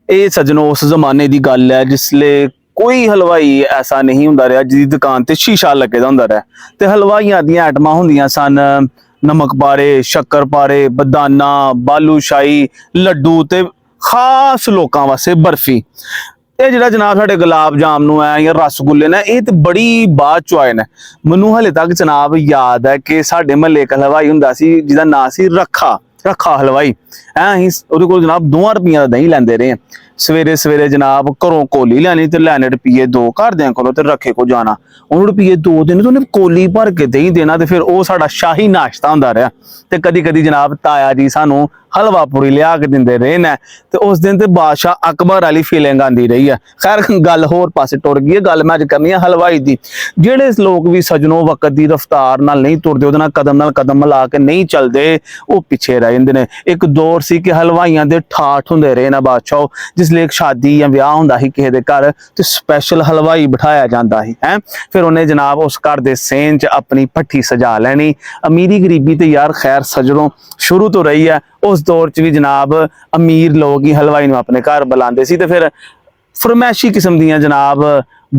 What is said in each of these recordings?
ਇਹ ਸੱਜਣੋ उस जमाने की गल है जिसले कोई हलवाई ऐसा नहीं हुंदा रहा जिहदी दुकान ते शीशा लगे दा हुंदा रहा ते हलवाइयां दियां आइटमां हुंदियां सन नमक पारे शक्कर पारे बदाना बालूशाही लड्डू ते खास लोकां वास्ते बर्फी ਇਹ ਜਿਹੜਾ जनाब साडे गुलाब जामनू है या रसगुल्ले ने ये तो बड़ी बाद चो आए ने मैनू हले तक जनाब याद है कि साडे महल्ले एक हलवाई हुंदा सी जिहदा नाम सी रखा हलवाई अं ਉਹਦੇ ਕੋਲ जनाब 2 रुपइया ਦਾ ਦਹੀਂ ਲੈਂਦੇ ਰਹੇ सवेरे सवेरे जनाब घरों कोली लैनी ते लैने रुपये 2 घरदियां कोलों ते रखे को जाना उन्होंने रुपये 2 देने तो उन्हें कोली भर के दही देना ते फिर वो साडा शाही नाश्ता हुंदा रहा ते कदी कदी जनाब ताया जी सानू हलवा पूरी लिया के दिंदे रहे ने ते उस दिन ते बादशाह अकबर वाली फीलिंग आंदी रही है। खैर गल होर पासे टुर गई है गल मैं अज करनी है हलवाई दी। जेड़े लोग भी सजनों वक्त की रफ्तार नाल नहीं तुरदे उहदे नाल कदम मिला के नहीं चलते वो पिछे रह जांदे ने। एक दौर सी कि हलवाइयां दे ठाठ हुंदे रहे ना बादशाह जिसले एक शादी या ब्याह हुंदा सी किसे दे घर ते स्पैशल हलवाई बिठाया जांदा सी है फिर उन्हें जनाब उस घर दे सेन च अपनी भट्ठी सजा लैनी। अमीरी गरीबी तो यार खैर सजनों शुरू तो रही है उस दौर च भी जनाब अमीर लोग ही हलवाई नूं अपने घर बुलांदे सी ते फिर फरमैशी किस्म दियां जनाब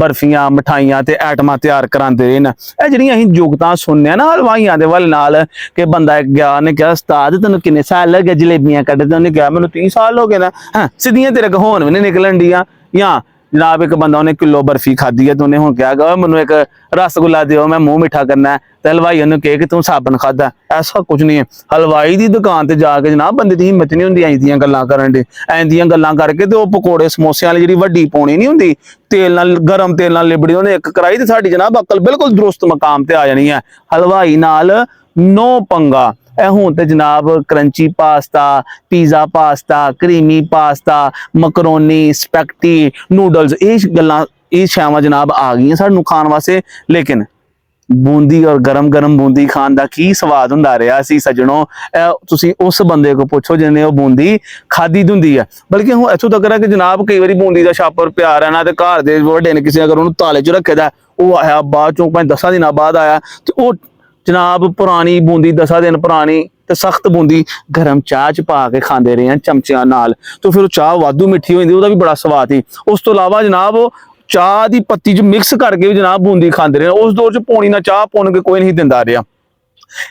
बर्फियां मिठाइयां ते आइटमां तैयार करांदे रहे न। ਇਹ ਜਿਹੜੀਆਂ ਅਸੀਂ ਜੁਗਤਾਂ ਸੁਣਨੇ ਨਾ ਹਲਵਾਈਆਂ ਦੇ ਵੱਲ ਨਾਲ ਕਿ ਬੰਦਾ ਗਿਆ ਨੇ ਕਿਹਾ ਉਸਤਾਦ ਤੈਨੂੰ ਕਿੰਨੇ ਸਾਲ ਲੱਗੇ ਜਲੇਬੀਆਂ ਕੱਢਦੇ ਉਹਨੇ ਕਿਹਾ ਮੈਨੂੰ 30 ਸਾਲ ਹੋ ਗਏ ਨਾ ਹਾਂ ਸਿੱਧੀਆਂ ਤੇਰੇ ਕੋਲ ਹੋਣ ਵੀ ਨਹੀਂ ਨਿਕਲਣ ਡੀਆਂ ਜਾਂ जनाब एक बंदा उन्हें किलो बर्फी खाधी है तो उन्हें हुण क्या गा मैनू एक रसगुल्ला दिओ मैं मूँह मिठा करना है तो हलवाई उन्हें कहे कि तू साबन खादा ऐसा कुछ नहीं है। हलवाई की दुकान पर जाके जनाब बंदे की हिम्मत नहीं होंदी इंज दियां गल्लां करन दी इंज दियां गल्लां करके ते पकौड़े समोसे वाली जिहड़ी वड्डी पौनी नहीं हुंदी तेल नाल गरम तेल नाल लिबड़ी उन्हें एक कराई ते साडी जनाब अकल बिल्कुल दुरुस्त मकाम ते आ जानी है। हलवाई नाल नो पंगा हुण ते जनाब crunchy pasta pizza pasta creamy pasta macaroni spaghetti noodles ये गल्लां ये शावां जनाब आ गई सानू खाण वास्ते। लेकिन बूंदी और गरम गरम बूंदी खान का की स्वाद हुंदा रहा सी सजनों तुसी उस बंदे को पुछो जिन्हें वो बूंदी खाधी हुंदी है। बल्कि हुण इत्थों तक है कि जनाब कई बारी बूंदी का छापर पिया रहना ते घर दे वड्डे ने किसी अगर उन्होंने ताले च रखे दा वो आया बाद चों 10 दिनों बाद आया तो वो जनाब पुरानी बूंदी 10 दिन पुरानी ते सख्त बूंदी गरम चाह च पा के खांदे रहे हैं चमचियां नाल तो फिर चाह वाधू मिठी हो जाती उसका भी बड़ा स्वाद ही। उस तो इलावा जनाब चाह की पत्ती च मिक्स करके भी जनाब बूंदी खांदे रहे उस दौर च पौनी ना चाह पुन के कोई नहीं दिंदा रहा।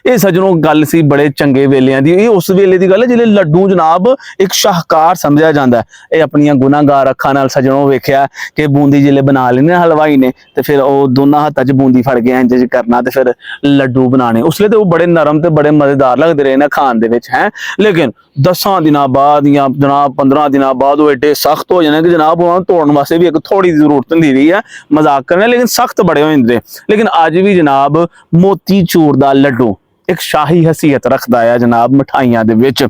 ये सजनों गल सी बड़े चंगे वेलियां दी उस वेले दी गल है जिहड़े लड्डू जनाब एक शाहकार समझा जाता है। ये अपनियां गुनाहगार अखां नाल सजनों वेख्या कि बूंदी जिहले बना लेने हलवाई ने तो फिर वो दोनों हत्थां च बूंदी फड़ के इंज करना तो फिर लड्डू बनाने उसले तो वो बड़े नरम ते बड़े मजेदार लगते रहे ने खाण दे विच है। लेकिन 10 दिनों बाद या जनाब 15 दिनों बाद वो एडे सख्त हो जाने कि जनाब उन्होंने तोड़ने वास्ते भी एक थोड़ी जरूरत होंदी रही है मजाक करने लेकिन सख्त बड़े हो जाते। लेकिन अज भी जनाब मोती चूर दा लड्डू एक शाही हसीयत रखता है जनाब मिठाइयां दे विच।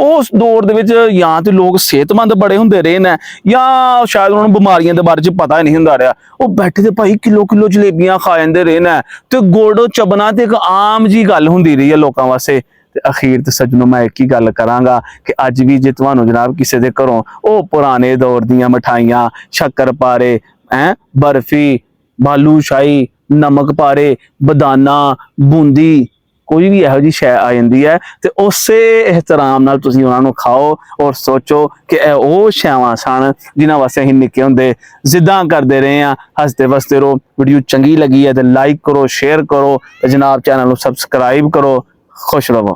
उस दौर दे विच या तो लोग सेहतमंद बड़े हुंदे रहे ने या शायद उन्होंने बीमारियों के बारे च पता ही नहीं हुंदा रहा वो बैठे ते भाई किलो किलो जलेबियां खा जांदे रहे ने ते गुड़ चबना ते एक आम जी गल हुंदी रही है लोकां वास्ते। अखीर तो सजनों मैं एक ही गल करांगा कि अज भी जे तुहानू जनाब किसी दे घरों वो पुराने दौर दियां मिठाइयां शक्कर पारे हैं बर्फी बालूशाही नमक पारे बदाना बूंदी कोई भी यहो जी शै आ जाती है तो उस एहतराम नाल तुसीं उन्हां नूं खाओ और सोचो कि वो शैवां सन जिन्हां वास्ते असीं निक्के हुंदे जिद्दां करदे रहे हैं हसते वसते रहो। वीडियो चंगी लगी है तो लाइक करो शेयर करो जनाब चैनल नूं सबसक्राइब करो खुश रहो।